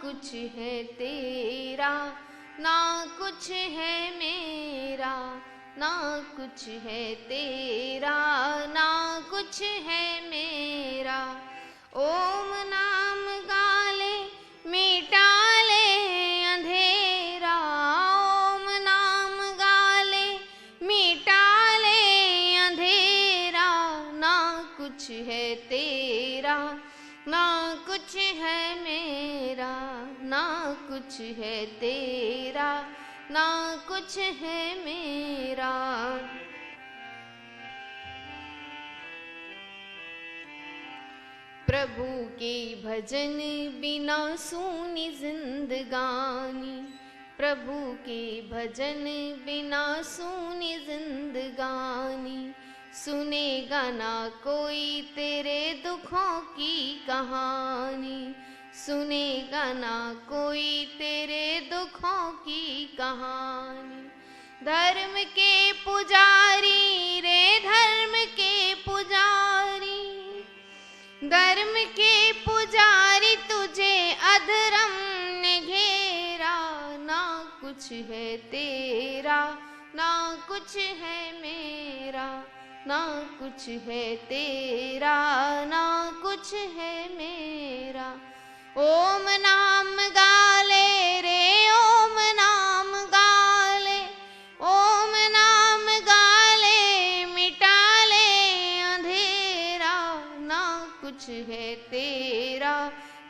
कुछ है तेरा, ना कुछ है मेरा, ना कुछ है तेरा, ना कुछ है मेरा। ओम नाम गाले मिटा ले अंधेरा, ओम नाम गाले मिटा ले अंधेरा। ना कुछ है तेरा, ना कुछ है मेरा, ना कुछ है तेरा, ना कुछ है मेरा। प्रभु के भजन बिना सूनी जिंदगानी, प्रभु के भजन बिना सूनी जिंदगानी। सुनेगा ना कोई तेरे दुखों की कहानी, सुनेगा ना कोई तेरे दुखों की कहानी। धर्म के पुजारी रे धर्म के पुजारी, धर्म के पुजारी तुझे अधर्म ने घेरा। ना कुछ है तेरा, ना कुछ है मेरा, ना कुछ है तेरा, ना कुछ है मेरा। ओम नाम गाले रे ओम नाम गाले, ओम नाम गाले मिटा ले अंधेरा। ना कुछ है तेरा,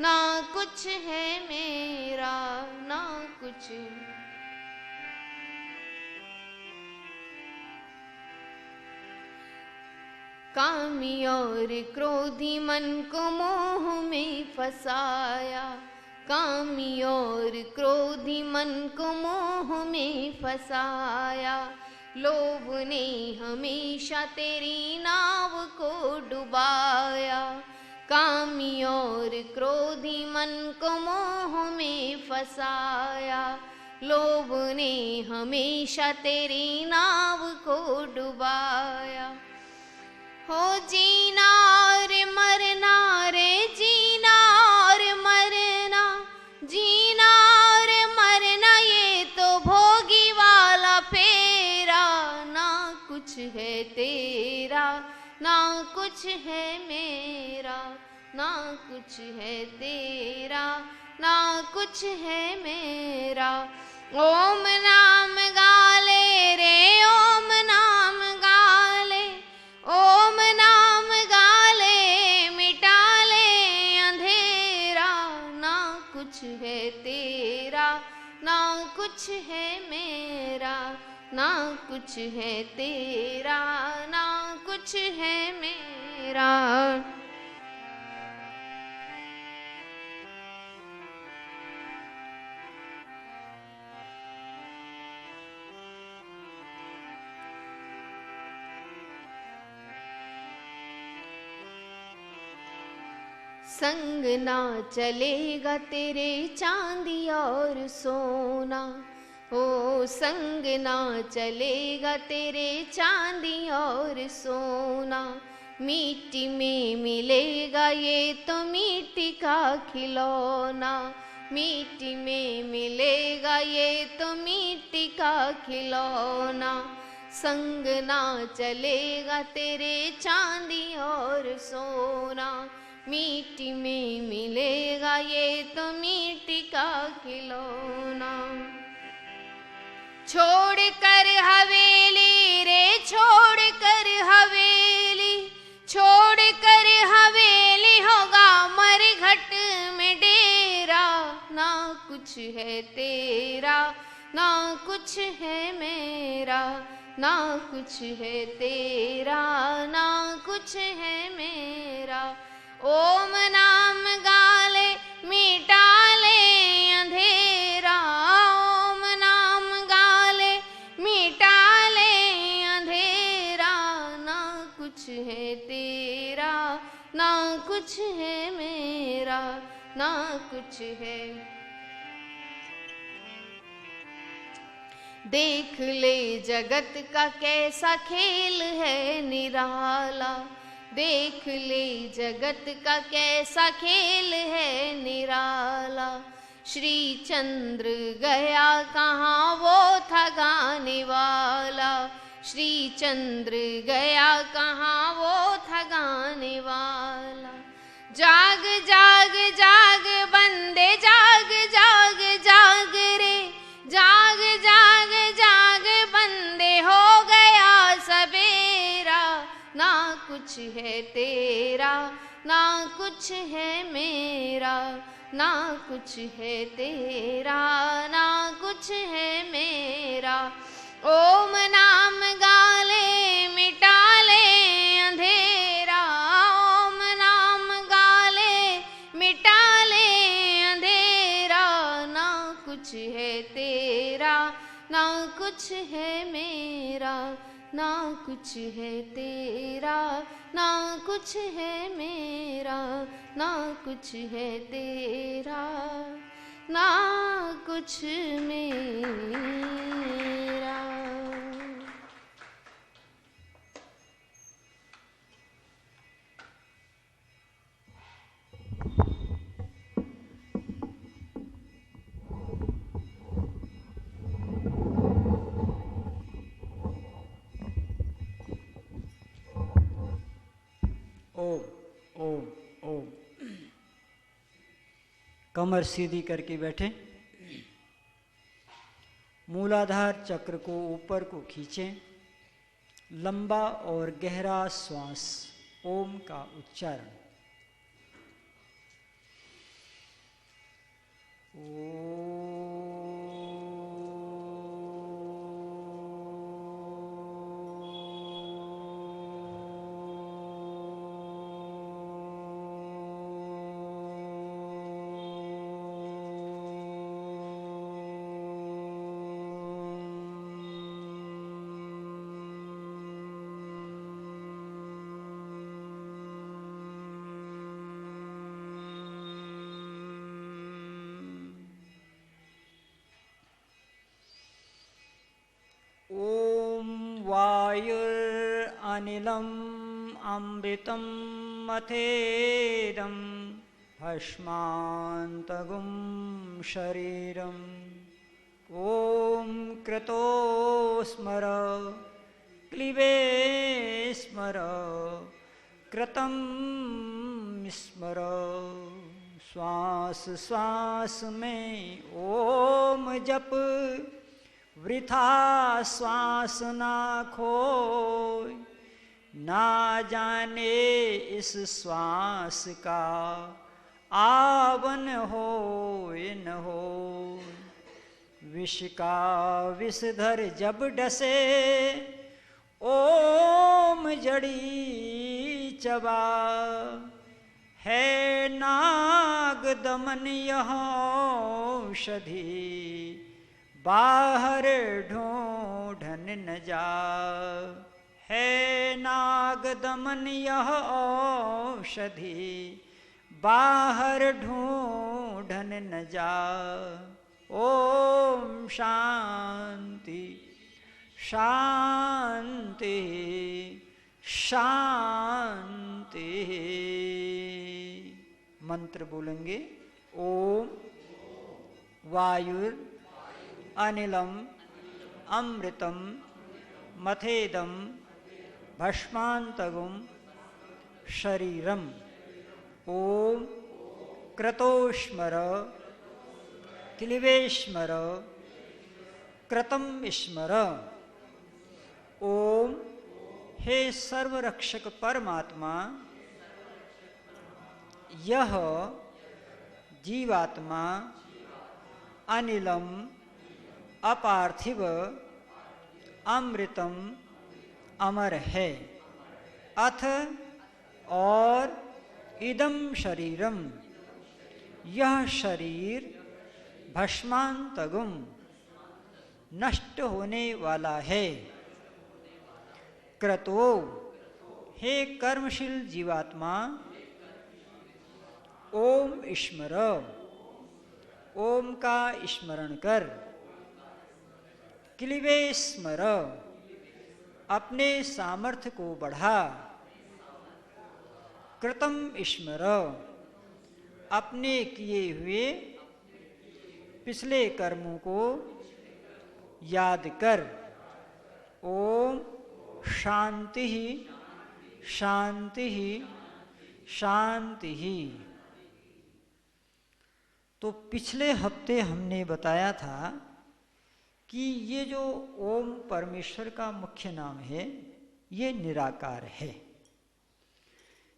ना कुछ है मेरा, ना कुछ। कामी और क्रोधी मन को मोह में फसाया, कामी और क्रोधी मन को मोह में फसाया। लोभ ने हमेशा तेरी नाव को डुबाया, कामी और क्रोधी मन को मोह में फसाया। लोभ ने हमेशा तेरी नाव को डुबाया। हो जीना और मरना रे जीना और मरना, जीना और मरना ये तो भोगी वाला फेरा। ना कुछ है तेरा, ना कुछ है मेरा, ना कुछ है तेरा, ना कुछ है मेरा। ओम नाम गाले रे ओम नाम गाले, ओम नाम गाले मिटा ले अंधेरा। ना कुछ है तेरा, ना कुछ है मेरा, ना कुछ है तेरा, ना कुछ है मेरा। संग ना चलेगा तेरे चांदी और सोना, ओ संग ना चलेगा तेरे चांदी और सोना। मिट्टी में मिलेगा ये तो मिट्टी का खिलौना, मिट्टी में मिलेगा ये तो मिट्टी का खिलौना। संग ना चलेगा तेरे चांदी और सोना, मिट्टी में मिलेगा ये तो मिट्टी का खिलौना। छोड़ कर हवेली रे छोड़ कर हवेली, छोड़ कर हवेली होगा मरघट में डेरा। ना कुछ है तेरा, ना कुछ है मेरा, ना कुछ है तेरा, ना कुछ है मेरा। ओम नाम गाले मिटा ले अंधेरा, ओम नाम गाले मिटा ले अंधेरा। ना कुछ है तेरा, ना कुछ है मेरा, ना कुछ है। देख ले जगत का कैसा खेल है निराला, देख ले जगत का कैसा खेल है निराला। श्री चंद्र गया कहाँ वो था गाने वाला, श्री चंद्र गया कहाँ वो था गाने वाला। जाग जाग जाग बंदे जाग जाग जाग रे, जाग जाग जाग बंदे हो गया सवेरा। ना कुछ है तेरा ना कुछ है मेरा, ना कुछ है तेरा ना कुछ है मेरा। ओम नाम गाले मिटा ले अंधेरा, ओम नाम गाले मिटा ले अंधेरा। ना कुछ है तेरा ना कुछ है मेरा, ना कुछ है तेरा ना कुछ है मेरा, ना कुछ है तेरा ना कुछ मेरा। ओम ओम ओम। कमर सीधी करके बैठे, मूलाधार चक्र को ऊपर को खींचें, लंबा और गहरा श्वास ओम का उच्चारण। अनिलम् अमृतं मथेदं भस्मान्तगुं शरीरम्। ॐ क्रतो स्मर क्लिबे स्मर कृतं स्मर। श्वास श्वास में ओम जप, वृथा श्वास ना खोय। ना जाने इस श्वास का आवन हो न हो। विष का विषधर जब डसे, ओम जड़ी चबा। है नाग दमन यह औषधि, बाहर ढूंढन न जा। है नाग दमन यह औषधि, बाहर ढूंढन न जा। ओम शांति शांति शांति। मंत्र बोलेंगे। ओम वायुर अनिलम अमृतम मथेदम भस्मान्तगुं शरीरम। ओम क्रतोस्मर क्लिवेस्मर कृतं स्मर। ओम हे सर्वरक्षक परमात्मा, यह जीवात्मा अनिलम अपार्थिव अमृतम अमर है। अथ और इदम शरीरम, यह शरीर भस्मान्तगुं नष्ट होने वाला है। क्रतो हे कर्मशील जीवात्मा, ओम स्मर ओम का स्मरण कर। क्लिवे स्मर अपने सामर्थ्य को बढ़ा। कृतं स्मर अपने किए हुए पिछले कर्मों को याद कर। ओम शांति ही शांति ही शांति ही। तो पिछले हफ्ते हमने बताया था कि ये जो ओम परमेश्वर का मुख्य नाम है ये निराकार है।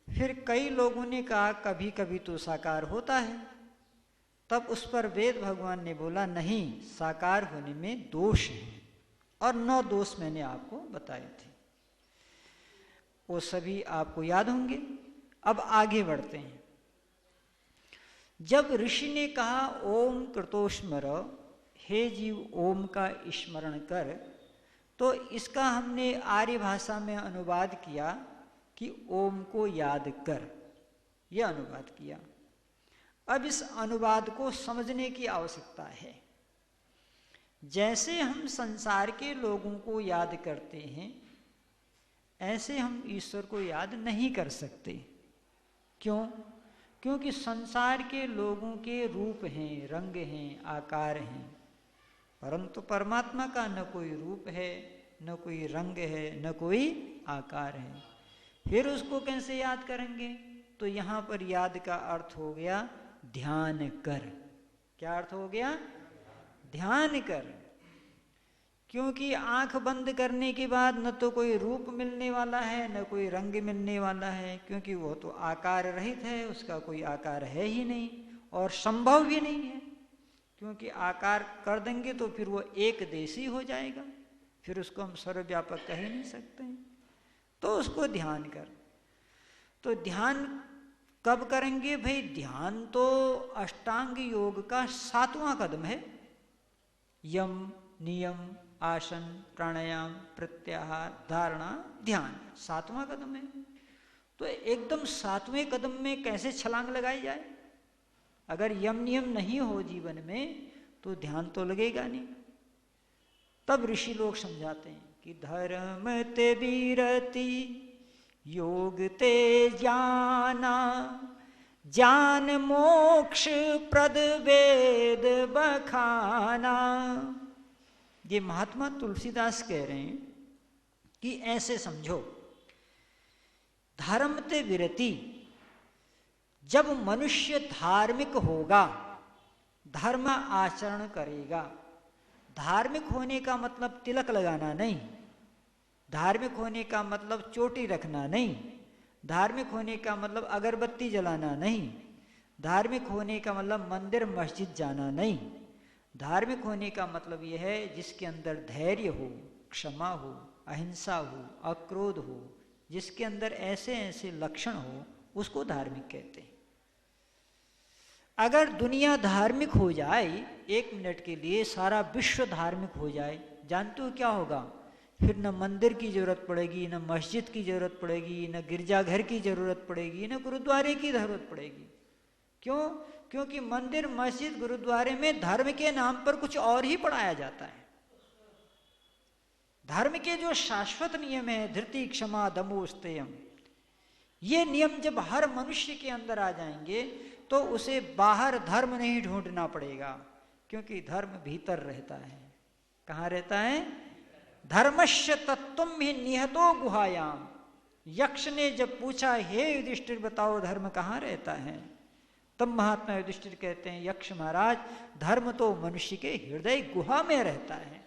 फिर कई लोगों ने कहा कभी कभी तो साकार होता है। तब उस पर वेद भगवान ने बोला नहीं, साकार होने में दोष है, और 9 दोष मैंने आपको बताए थे, वो सभी आपको याद होंगे। अब आगे बढ़ते हैं। जब ऋषि ने कहा ओम कृतोस्मर, हे जीव ओम का स्मरण कर, तो इसका हमने आर्य भाषा में अनुवाद किया कि ओम को याद कर, यह अनुवाद किया। अब इस अनुवाद को समझने की आवश्यकता है। जैसे हम संसार के लोगों को याद करते हैं ऐसे हम ईश्वर को याद नहीं कर सकते। क्यों? क्योंकि संसार के लोगों के रूप हैं, रंग हैं, आकार हैं, परंतु परमात्मा का न कोई रूप है, न कोई रंग है, न कोई आकार है। फिर उसको कैसे याद करेंगे? तो यहाँ पर याद का अर्थ हो गया ध्यान कर। क्या अर्थ हो गया? ध्यान कर। क्योंकि आंख बंद करने के बाद न तो कोई रूप मिलने वाला है, न कोई रंग मिलने वाला है, क्योंकि वो तो आकार रहित है, उसका कोई आकार है ही नहीं और संभव भी नहीं है। क्योंकि आकार कर देंगे तो फिर वो एक देशी हो जाएगा, फिर उसको हम सर्वव्यापक कह ही नहीं सकते हैं। तो उसको ध्यान कर। तो ध्यान कब करेंगे भाई? ध्यान तो अष्टांग योग का 7वां कदम है। यम, नियम, आसन, प्राणायाम, प्रत्याहार, धारणा, ध्यान 7वां कदम है। तो एकदम 7वें कदम में कैसे छलांग लगाई जाए? अगर यम नियम नहीं हो जीवन में तो ध्यान तो लगेगा नहीं। तब ऋषि लोग समझाते हैं कि धर्म ते वीरति योग ते ज्ञाना, ज्ञान मोक्ष प्रद वेद बखाना। ये महात्मा तुलसीदास कह रहे हैं कि ऐसे समझो, धर्म ते विरति, जब मनुष्य धार्मिक होगा, धर्म आचरण करेगा। धार्मिक होने का मतलब तिलक लगाना नहीं, धार्मिक होने का मतलब चोटी रखना नहीं, धार्मिक होने का मतलब अगरबत्ती जलाना नहीं, धार्मिक होने का मतलब मंदिर मस्जिद जाना नहीं। धार्मिक होने का मतलब यह है जिसके अंदर धैर्य हो, क्षमा हो, अहिंसा हो, अक्रोध हो, जिसके अंदर ऐसे ऐसे लक्षण हो, उसको धार्मिक कहते हैं। अगर दुनिया धार्मिक हो जाए, 1 मिनट के लिए सारा विश्व धार्मिक हो जाए, जानते हो क्या होगा? फिर न मंदिर की जरूरत पड़ेगी, न मस्जिद की जरूरत पड़ेगी, न गिरजाघर की जरूरत पड़ेगी, न गुरुद्वारे की जरूरत पड़ेगी। क्यों? क्योंकि मंदिर, मस्जिद, गुरुद्वारे में धर्म के नाम पर कुछ और ही पढ़ाया जाता है। धर्म के जो शाश्वत नियम है, धृति, क्षमा, दमो, स्तेयम, ये नियम जब हर मनुष्य के अंदर आ जाएंगे तो उसे बाहर धर्म नहीं ढूंढना पड़ेगा, क्योंकि धर्म भीतर रहता है। कहाँ रहता है? धर्मस्य तत्त्वं हि निहतो गुहायाम। यक्ष ने जब पूछा, हे युधिष्ठिर बताओ धर्म कहाँ रहता है, तब महात्मा युधिष्ठिर कहते हैं, यक्ष महाराज, धर्म तो मनुष्य के हृदय गुहा में रहता है,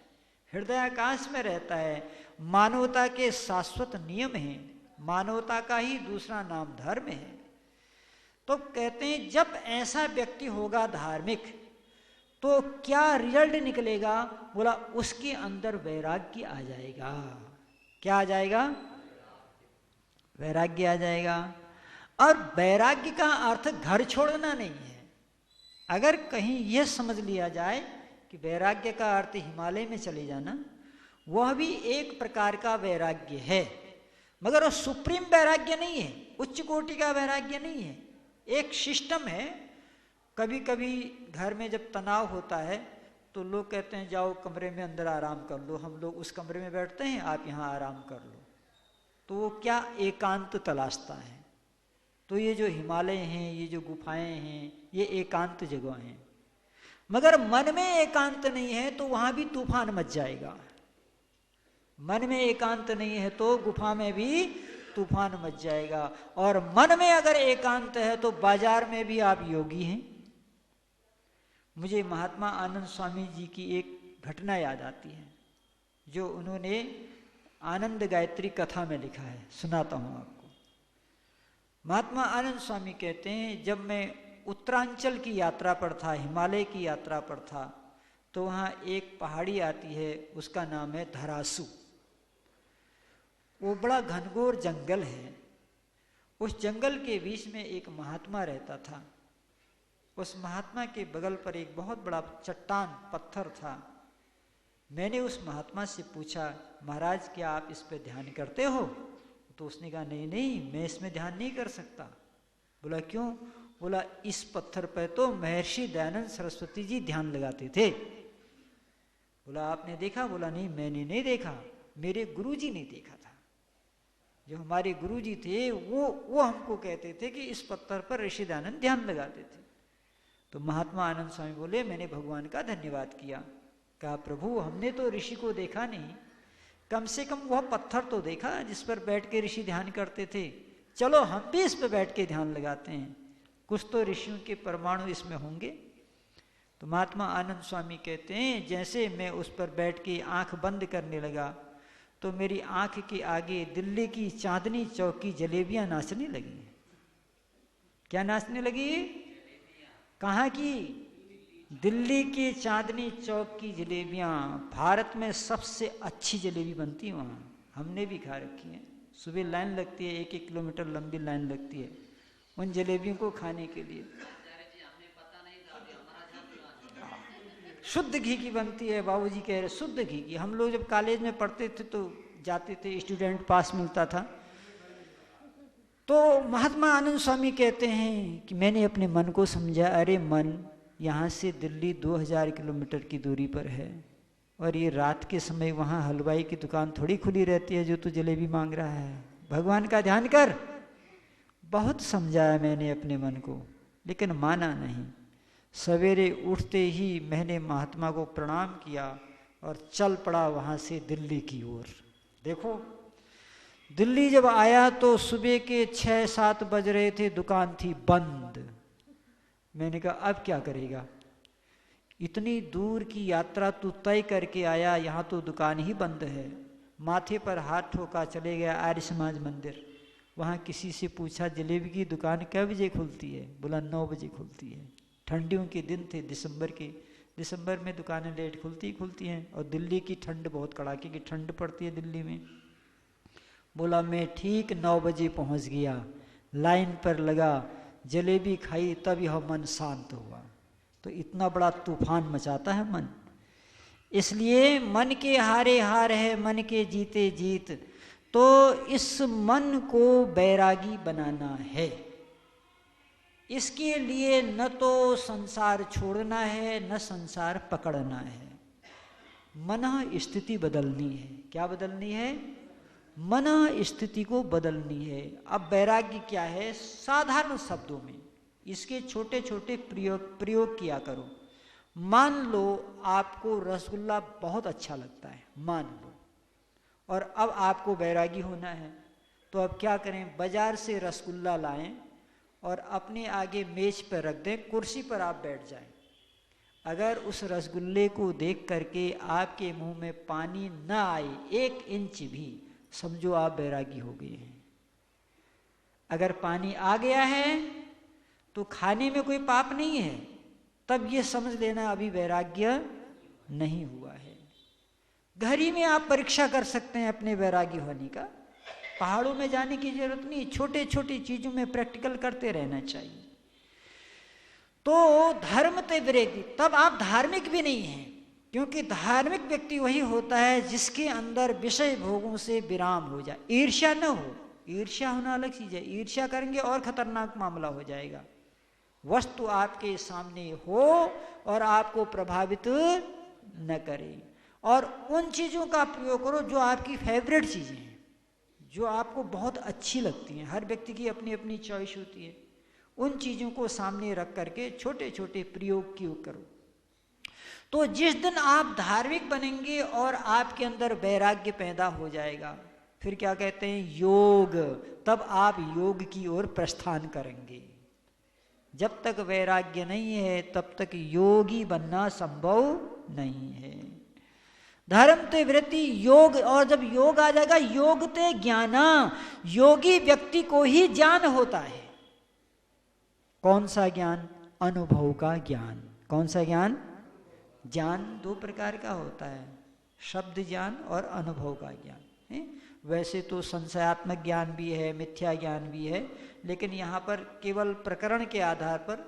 हृदयाकाश में रहता है। मानवता के शाश्वत नियम हैं, मानवता का ही दूसरा नाम धर्म है। तो कहते हैं जब ऐसा व्यक्ति होगा धार्मिक तो क्या रिजल्ट निकलेगा? बोला उसके अंदर वैराग्य आ जाएगा। क्या आ जाएगा? वैराग्य आ जाएगा। और वैराग्य का अर्थ घर छोड़ना नहीं है। अगर कहीं यह समझ लिया जाए कि वैराग्य का अर्थ हिमालय में चले जाना, वह भी एक प्रकार का वैराग्य है, मगर वो सुप्रीम वैराग्य नहीं है, उच्च कोटि का वैराग्य नहीं है। एक सिस्टम है। कभी कभी घर में जब तनाव होता है तो लोग कहते हैं जाओ कमरे में अंदर आराम कर लो, हम लोग उस कमरे में बैठते हैं, आप यहाँ आराम कर लो। तो वो क्या एकांत तलाशता है। तो ये जो हिमालय हैं, ये जो गुफाएं हैं, ये एकांत जगह हैं। मगर मन में एकांत नहीं है तो वहां भी तूफान मच जाएगा। मन में एकांत नहीं है तो गुफा में भी तूफान मच जाएगा। और मन में अगर एकांत है तो बाजार में भी आप योगी हैं। मुझे महात्मा आनंद स्वामी जी की एक घटना याद आती है जो उन्होंने आनंद गायत्री कथा में लिखा है, सुनाता हूं आपको। महात्मा आनंद स्वामी कहते हैं, जब मैं उत्तरांचल की यात्रा पर था, हिमालय की यात्रा पर था, तो वहाँ एक पहाड़ी आती है, उसका नाम है धरासू। वो बड़ा घनघोर जंगल है। उस जंगल के बीच में एक महात्मा रहता था। उस महात्मा के बगल पर एक बहुत बड़ा चट्टान पत्थर था। मैंने उस महात्मा से पूछा, महाराज क्या आप इस पे ध्यान करते हो? तो उसने कहा, नहीं नहीं, मैं इसमें ध्यान नहीं कर सकता। बोला क्यों? बोला इस पत्थर पर तो महर्षि दयानंद सरस्वती जी ध्यान लगाते थे। बोला आपने देखा? बोला नहीं, मैंने नहीं देखा, मेरे गुरुजी ने देखा था। जो हमारे गुरुजी थे वो हमको कहते थे कि इस पत्थर पर ऋषि दयानंद ध्यान लगाते थे। तो महात्मा आनंद स्वामी बोले, मैंने भगवान का धन्यवाद किया। कहा प्रभु, हमने तो ऋषि को देखा नहीं, कम से कम वह पत्थर तो देखा जिस पर बैठ के ऋषि ध्यान करते थे। चलो हम भी इस पर बैठ के ध्यान लगाते हैं, कुछ तो ऋषियों के परमाणु इसमें होंगे। तो महात्मा आनंद स्वामी कहते हैं, जैसे मैं उस पर बैठ के आंख बंद करने लगा तो मेरी आंख के आगे दिल्ली की चांदनी चौक की जलेबियां नाचने लगी। क्या नाचने लगी? कहाँ की? दिल्ली के चांदनी चौक की जलेबियां। भारत में सबसे अच्छी जलेबी बनती है वहाँ, हमने भी खा रखी है। सुबह लाइन लगती है, 1-1 किलोमीटर लंबी लाइन लगती है उन जलेबियों को खाने के लिए। शुद्ध घी की बनती है, बाबूजी कह रहे शुद्ध घी की। हम लोग जब कॉलेज में पढ़ते थे तो जाते थे, स्टूडेंट पास मिलता था। तो महात्मा आनंद स्वामी कहते हैं कि मैंने अपने मन को समझा, अरे मन, यहाँ से दिल्ली 2000 किलोमीटर की दूरी पर है और ये रात के समय वहाँ हलवाई की दुकान थोड़ी खुली रहती है जो तू जलेबी मांग रहा है। भगवान का ध्यान कर। बहुत समझाया मैंने अपने मन को, लेकिन माना नहीं। सवेरे उठते ही मैंने महात्मा को प्रणाम किया और चल पड़ा वहाँ से दिल्ली की ओर। देखो, दिल्ली जब आया तो सुबह के 6-7 बज रहे थे, दुकान थी बंद। मैंने कहा अब क्या करेगा? इतनी दूर की यात्रा तू तय करके आया, यहाँ तो दुकान ही बंद है। माथे पर हाथ ठोका चले गया आर्य समाज मंदिर। वहाँ किसी से पूछा जलेबी की दुकान कै बजे खुलती है? बोला 9 बजे खुलती है। ठंडियों के दिन थे, दिसंबर के। दिसंबर में दुकानें लेट खुलती हैं और दिल्ली की ठंड बहुत कड़ाके की ठंड पड़ती है दिल्ली में। बोला मैं ठीक 9 बजे पहुँच गया, लाइन पर लगा, जलेबी खाई, तब यह मन शांत हुआ। तो इतना बड़ा तूफान मचाता है मन। इसलिए मन के हारे हार है, मन के जीते जीत। तो इस मन को बैरागी बनाना है। इसके लिए न तो संसार छोड़ना है, न संसार पकड़ना है। मन स्थिति बदलनी है। क्या बदलनी है? मन स्थिति को बदलनी है। अब वैराग्य क्या है? साधारण शब्दों में इसके छोटे छोटे प्रयोग किया करो। मान लो आपको रसगुल्ला बहुत अच्छा लगता है, मान लो, और अब आपको वैरागी होना है, तो अब क्या करें? बाजार से रसगुल्ला लाएं और अपने आगे मेज पर रख दें, कुर्सी पर आप बैठ जाएं। अगर उस रसगुल्ले को देख करके आपके मुंह में पानी न आए 1 इंच भी, समझो आप वैरागी हो गए हैं। अगर पानी आ गया है तो खाने में कोई पाप नहीं है, तब ये समझ लेना अभी वैराग्य नहीं हुआ है। घर ही में आप परीक्षा कर सकते हैं अपने वैरागी होने का। पहाड़ों में जाने की जरूरत नहीं, छोटे छोटे चीजों में प्रैक्टिकल करते रहना चाहिए। तो धर्म ते विरेगी, तब आप धार्मिक भी नहीं हैं, क्योंकि धार्मिक व्यक्ति वही होता है जिसके अंदर विषय भोगों से विराम हो जाए, ईर्ष्या न हो। ईर्ष्या होना अलग चीज है, ईर्ष्या करेंगे और खतरनाक मामला हो जाएगा। वस्तु आपके सामने हो और आपको प्रभावित न करे, और उन चीजों का प्रयोग करो जो आपकी फेवरेट चीजें हैं, जो आपको बहुत अच्छी लगती हैं। हर व्यक्ति की अपनी अपनी चॉइस होती है। उन चीजों को सामने रख करके छोटे छोटे प्रयोग क्यों करो। तो जिस दिन आप धार्मिक बनेंगे और आपके अंदर वैराग्य पैदा हो जाएगा, फिर क्या कहते हैं, योग, तब आप योग की ओर प्रस्थान करेंगे। जब तक वैराग्य नहीं है तब तक योगी बनना संभव नहीं है। धर्म ते वृत्ति योग, और जब योग आ जाएगा, योग ते ज्ञाना, योगी व्यक्ति को ही ज्ञान होता है। कौन सा ज्ञान? अनुभव का ज्ञान। कौन सा ज्ञान? ज्ञान दो प्रकार का होता है, शब्द ज्ञान और अनुभव का ज्ञान है। वैसे तो संशयात्मक ज्ञान भी है, मिथ्या ज्ञान भी है, लेकिन यहाँ पर केवल प्रकरण के आधार पर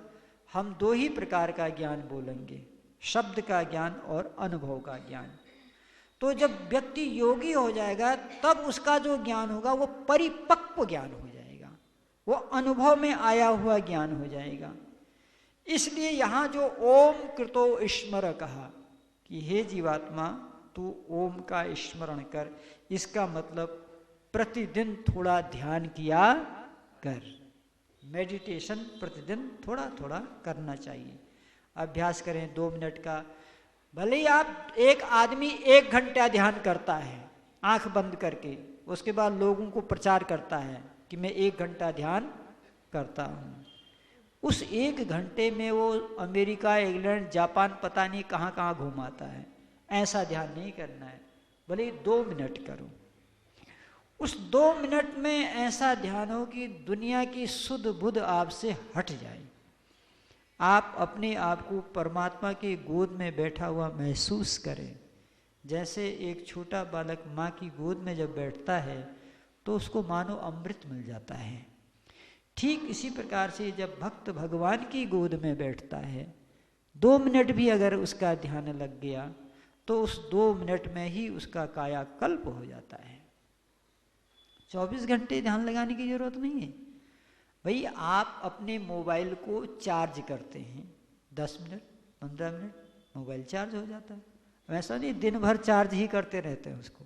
हम दो ही प्रकार का ज्ञान बोलेंगे, शब्द का ज्ञान और अनुभव का ज्ञान। तो जब व्यक्ति योगी हो जाएगा तब उसका जो ज्ञान होगा वो परिपक्व ज्ञान हो जाएगा, वो अनुभव में आया हुआ ज्ञान हो जाएगा। इसलिए यहाँ जो ओम कृतो स्मर कहा कि हे जीवात्मा तू ओम का स्मरण कर, इसका मतलब प्रतिदिन थोड़ा ध्यान किया कर, मेडिटेशन प्रतिदिन थोड़ा थोड़ा करना चाहिए। अभ्यास करें 2 मिनट का। भले ही आप, एक आदमी 1 घंटा ध्यान करता है आंख बंद करके, उसके बाद लोगों को प्रचार करता है कि मैं 1 घंटा ध्यान करता हूँ। उस 1 घंटे में वो अमेरिका, इंग्लैंड, जापान, पता नहीं कहाँ कहाँ घुमाता है। ऐसा ध्यान नहीं करना है, भले ही 2 मिनट करो। उस 2 मिनट में ऐसा ध्यान हो कि दुनिया की सुध बुध आपसे हट जाए, आप अपने आप को परमात्मा की गोद में बैठा हुआ महसूस करें। जैसे एक छोटा बालक माँ की गोद में जब बैठता है तो उसको मानो अमृत मिल जाता है। ठीक इसी प्रकार से जब भक्त भगवान की गोद में बैठता है, 2 मिनट भी अगर उसका ध्यान लग गया तो उस 2 मिनट में ही उसका कायाकल्प हो जाता है। 24 घंटे ध्यान लगाने की जरूरत नहीं है। भाई आप अपने मोबाइल को चार्ज करते हैं, 10 मिनट 15 मिनट मोबाइल चार्ज हो जाता है। वैसा नहीं दिन भर चार्ज ही करते रहते हैं उसको।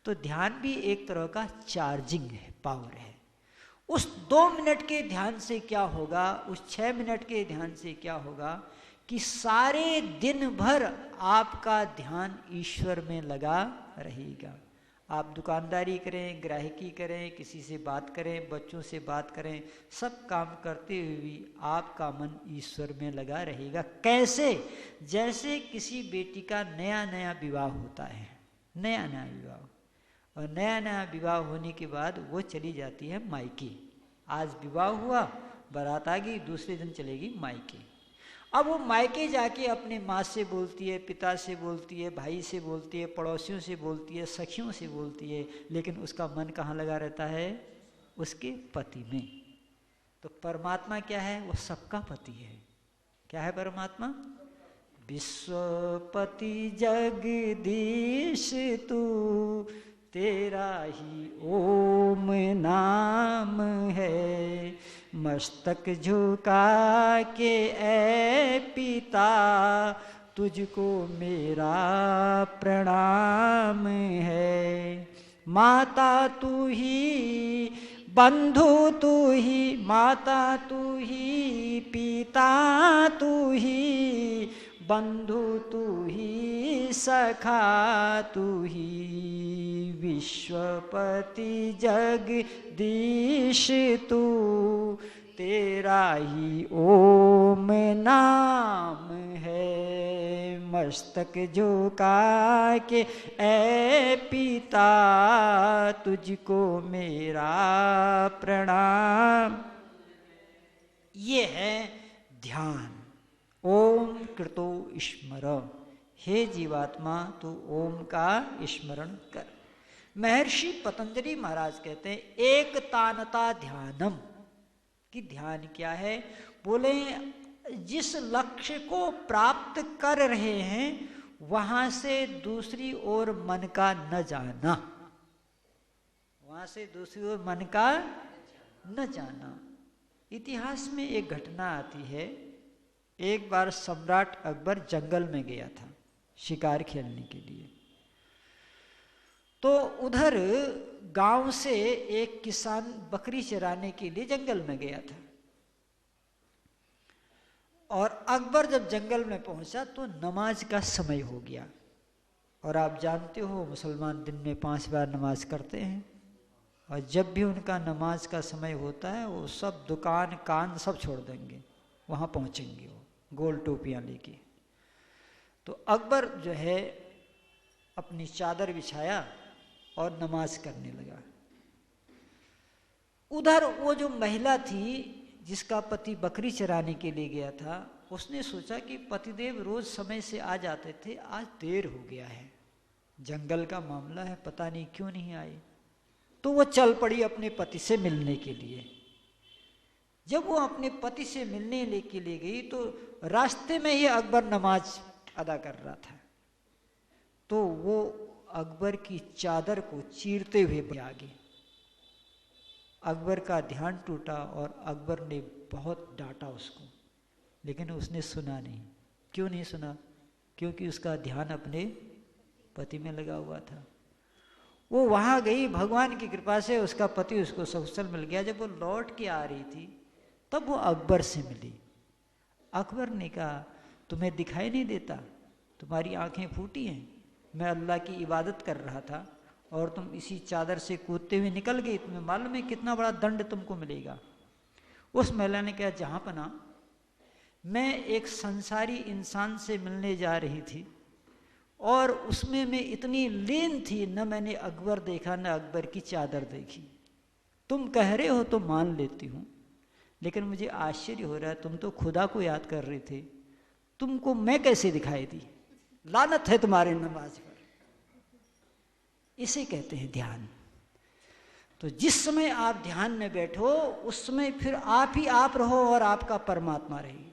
तो ध्यान भी एक तरह का चार्जिंग है, पावर है। उस 2 मिनट के ध्यान से क्या होगा, उस 6 मिनट के ध्यान से क्या होगा कि सारे दिन भर आपका ध्यान ईश्वर में लगा रहेगा। आप दुकानदारी करें, ग्राहकी करें, किसी से बात करें, बच्चों से बात करें, सब काम करते हुए भी आपका मन ईश्वर में लगा रहेगा। कैसे? जैसे किसी बेटी का नया नया विवाह होता है, नया नया विवाह, और नया नया विवाह होने के बाद वो चली जाती है मायके। आज विवाह हुआ, बारात आ गई, दूसरे दिन चलेगी मायके। अब वो मायके जाके अपने माँ से बोलती है, पिता से बोलती है, भाई से बोलती है, पड़ोसियों से बोलती है, सखियों से बोलती है, लेकिन उसका मन कहाँ लगा रहता है? उसके पति में। तो परमात्मा क्या है? वो सबका पति है। क्या है परमात्मा? विश्वपति जगदीश तू, तेरा ही ओम नाम है। मस्तक झुका के ऐ पिता, तुझको मेरा प्रणाम है। माता तू ही, बंधु तू ही, माता तू ही, पिता तू ही, बंधु तू ही, सखा तू ही। विश्वपति जगदीश तू, तेरा ही ओम नाम है। मस्तक झुका के ऐ पिता, तुझको मेरा प्रणाम। ये है ध्यान। ओम कृतो स्मर, हे जीवात्मा तू ओम का स्मरण कर। महर्षि पतंजलि महाराज कहते हैं एक तानता ध्यानम, कि ध्यान क्या है? बोले जिस लक्ष्य को प्राप्त कर रहे हैं वहां से दूसरी ओर मन का न जाना, वहां से दूसरी ओर मन का न जाना। इतिहास में एक घटना आती है, एक बार सम्राट अकबर जंगल में गया था शिकार खेलने के लिए। तो उधर गांव से एक किसान बकरी चराने के लिए जंगल में गया था, और अकबर जब जंगल में पहुंचा तो नमाज का समय हो गया। और आप जानते हो मुसलमान दिन में 5 बार नमाज करते हैं, और जब भी उनका नमाज का समय होता है वो सब दुकान कान सब छोड़ देंगे, वहाँ पहुँचेंगे वो गोल टोपियाँ लेके। तो अकबर जो है अपनी चादर बिछाया और नमाज करने लगा। उधर वो जो महिला थी जिसका पति बकरी चराने के लिए गया था, उसने सोचा कि पतिदेव रोज समय से आ जाते थे, आज देर हो गया है, जंगल का मामला है, पता नहीं क्यों नहीं आए। तो वो चल पड़ी अपने पति से मिलने के लिए। जब वो अपने पति से मिलने के लिए गई तो रास्ते में ही अकबर नमाज अदा कर रहा था, तो वो अकबर की चादर को चीरते हुए भागे। अकबर का ध्यान टूटा और अकबर ने बहुत डांटा उसको, लेकिन उसने सुना नहीं। क्यों नहीं सुना? क्योंकि उसका ध्यान अपने पति में लगा हुआ था। वो वहाँ गई, भगवान की कृपा से उसका पति उसको सकुशल मिल गया। जब वो लौट के आ रही थी तब वो अकबर से मिली। अकबर ने कहा, तुम्हें दिखाई नहीं देता? तुम्हारी आंखें फूटी हैं? मैं अल्लाह की इबादत कर रहा था और तुम इसी चादर से कूदते हुए निकल गई, तुम्हें मालूम है कितना बड़ा दंड तुमको मिलेगा। उस महिला ने कहा, जहाँ पना मैं एक संसारी इंसान से मिलने जा रही थी और उसमें मैं इतनी लीन थी, न मैंने अकबर देखा न अकबर की चादर देखी। तुम कह रहे हो तो मान लेती हूँ, लेकिन मुझे आश्चर्य हो रहा है, तुम तो खुदा को याद कर रहे थे, तुमको मैं कैसे दिखाई दी? लानत है तुम्हारे नमाज पर। इसे कहते हैं ध्यान। तो जिस समय आप ध्यान में बैठो उस समय फिर आप ही आप रहो और आपका परमात्मा रहे।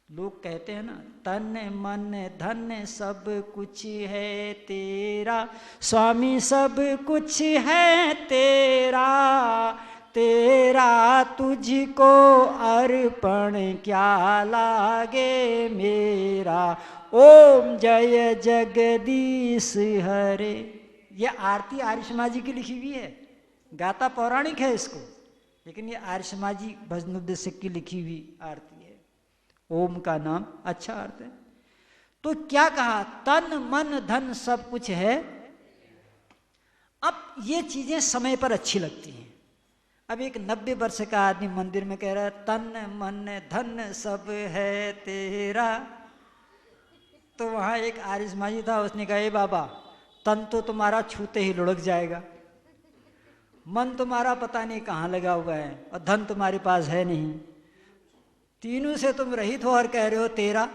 लोग कहते हैं ना, तन मन धन सब कुछ है तेरा, स्वामी सब कुछ है तेरा, तेरा तुझको अर्पण क्या लागे मेरा, ओम जय जगदीश हरे। ये आरती आर्य समाजी की लिखी हुई है, गाता पौराणिक है इसको, लेकिन ये आर्य समाजी भजनोपदेशक की लिखी हुई आरती है। ओम का नाम अच्छा अर्थ है। तो क्या कहा? तन मन धन सब कुछ है। अब ये चीजें समय पर अच्छी लगती हैं। अब एक 90 वर्ष का आदमी मंदिर में कह रहा है, तन मन धन सब है तेरा, तो वहां एक आर्य समाजी था, उसने कहा, ए बाबा, तन तो तुम्हारा छूते ही लुढ़क जाएगा, मन तुम्हारा पता नहीं कहाँ लगा हुआ है, और धन तुम्हारे पास है नहीं, तीनों से तुम रहित हो और कह रहे हो तेरा।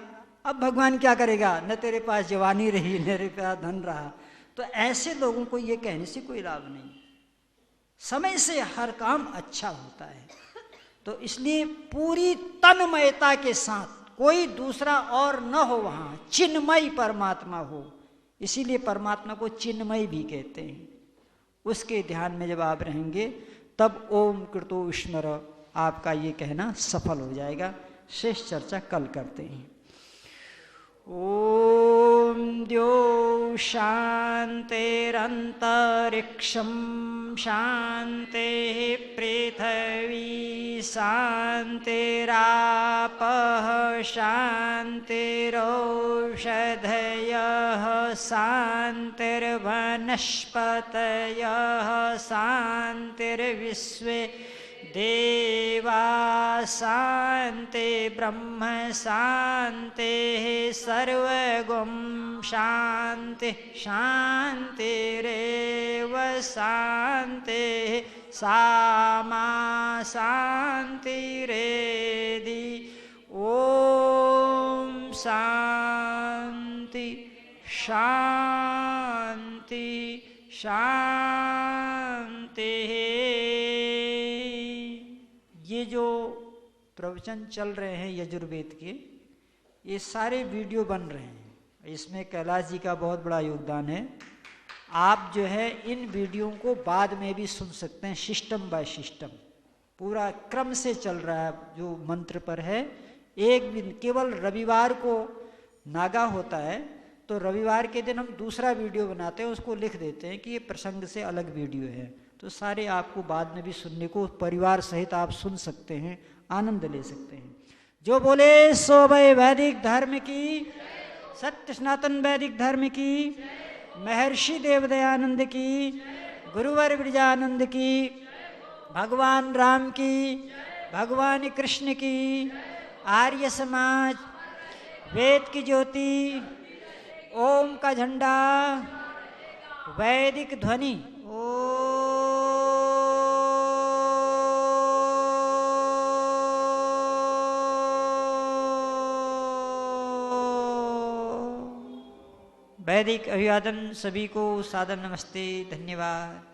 अब भगवान क्या करेगा? न तेरे पास जवानी रही न तेरे पास धन रहा। तो ऐसे लोगों को ये कहने से कोई लाभ नहीं। समय से हर काम अच्छा होता है। तो इसलिए पूरी तन्मयता के साथ, कोई दूसरा और न हो, वहाँ चिन्मय परमात्मा हो। इसीलिए परमात्मा को चिन्मय भी कहते हैं। उसके ध्यान में जब आप रहेंगे तब ओम कृतो स्मर आपका ये कहना सफल हो जाएगा। शेष चर्चा कल करते हैं। ओम द्यो शांतिरंतरिक्षं शांति पृथ्वी शांतिरापः शांतिरौषधयः शांतिर्वनस्पतयः शांतिर्विश्वे देवा शांति ब्रह्म शांति सर्वगुण शांति शांतिरेव शांति सामा शांतिरेधि। ओम शांति शांति शांति। ये जो प्रवचन चल रहे हैं यजुर्वेद के, ये सारे वीडियो बन रहे हैं, इसमें कैलाश जी का बहुत बड़ा योगदान है। आप जो है इन वीडियो को बाद में भी सुन सकते हैं, सिस्टम बाय सिस्टम पूरा क्रम से चल रहा है। जो मंत्र पर है, एक दिन केवल रविवार को नागा होता है, तो रविवार के दिन हम दूसरा वीडियो बनाते हैं, उसको लिख देते हैं कि ये प्रसंग से अलग वीडियो है। तो सारे आपको बाद में भी सुनने को परिवार सहित आप सुन सकते हैं, आनंद ले सकते हैं। जो बोले सो भय वैदिक धर्म की, सत्य सनातन वैदिक धर्म की, महर्षि देवदयानंद की, गुरुवर विरजानंद की, भगवान राम की, भगवान कृष्ण की, आर्य समाज, वेद की ज्योति, ओम का झंडा, वैदिक ध्वनि। वैदिक अभिवादन सभी को सादर नमस्ते, धन्यवाद।